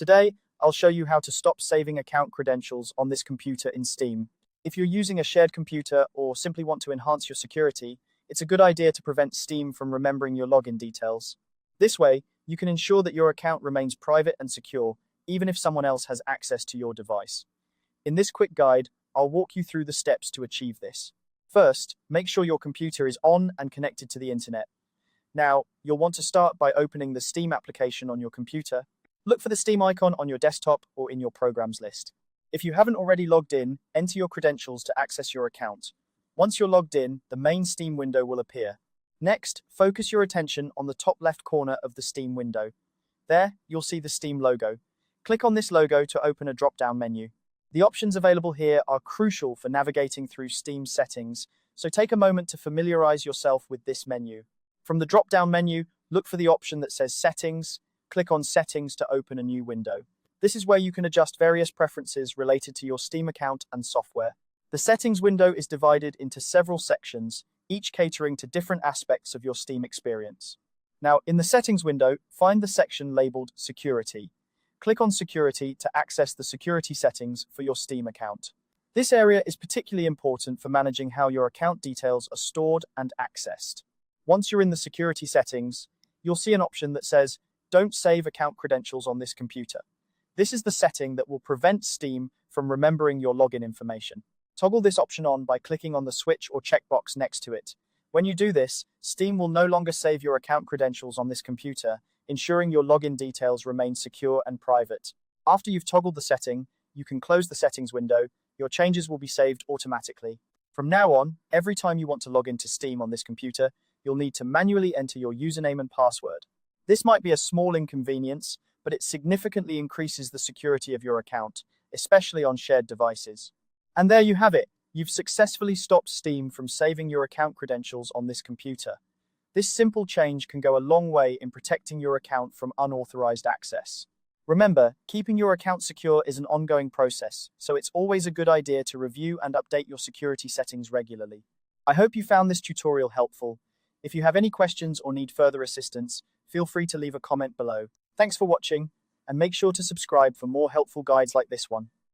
Today, I'll show you how to stop saving account credentials on this computer in Steam. If you're using a shared computer or simply want to enhance your security, it's a good idea to prevent Steam from remembering your login details. This way, you can ensure that your account remains private and secure, even if someone else has access to your device. In this quick guide, I'll walk you through the steps to achieve this. First, make sure your computer is on and connected to the internet. Now, you'll want to start by opening the Steam application on your computer. Look for the Steam icon on your desktop or in your programs list. If you haven't already logged in, enter your credentials to access your account. Once you're logged in, the main Steam window will appear. Next, focus your attention on the top left corner of the Steam window. There, you'll see the Steam logo. Click on this logo to open a drop-down menu. The options available here are crucial for navigating through Steam settings, so take a moment to familiarize yourself with this menu. From the drop-down menu, look for the option that says Settings. Click on Settings to open a new window. This is where you can adjust various preferences related to your Steam account and software. The Settings window is divided into several sections, each catering to different aspects of your Steam experience. Now, in the Settings window, find the section labeled Security. Click on Security to access the security settings for your Steam account. This area is particularly important for managing how your account details are stored and accessed. Once you're in the security settings, you'll see an option that says, Don't save account credentials on this computer. This is the setting that will prevent Steam from remembering your login information. Toggle this option on by clicking on the switch or checkbox next to it. When you do this, Steam will no longer save your account credentials on this computer, ensuring your login details remain secure and private. After you've toggled the setting, you can close the settings window. Your changes will be saved automatically. From now on, every time you want to log into Steam on this computer, you'll need to manually enter your username and password. This might be a small inconvenience, but it significantly increases the security of your account, especially on shared devices. And there you have it. You've successfully stopped Steam from saving your account credentials on this computer. This simple change can go a long way in protecting your account from unauthorized access. Remember, keeping your account secure is an ongoing process, so it's always a good idea to review and update your security settings regularly. I hope you found this tutorial helpful. If you have any questions or need further assistance, feel free to leave a comment below. Thanks for watching, and make sure to subscribe for more helpful guides like this one.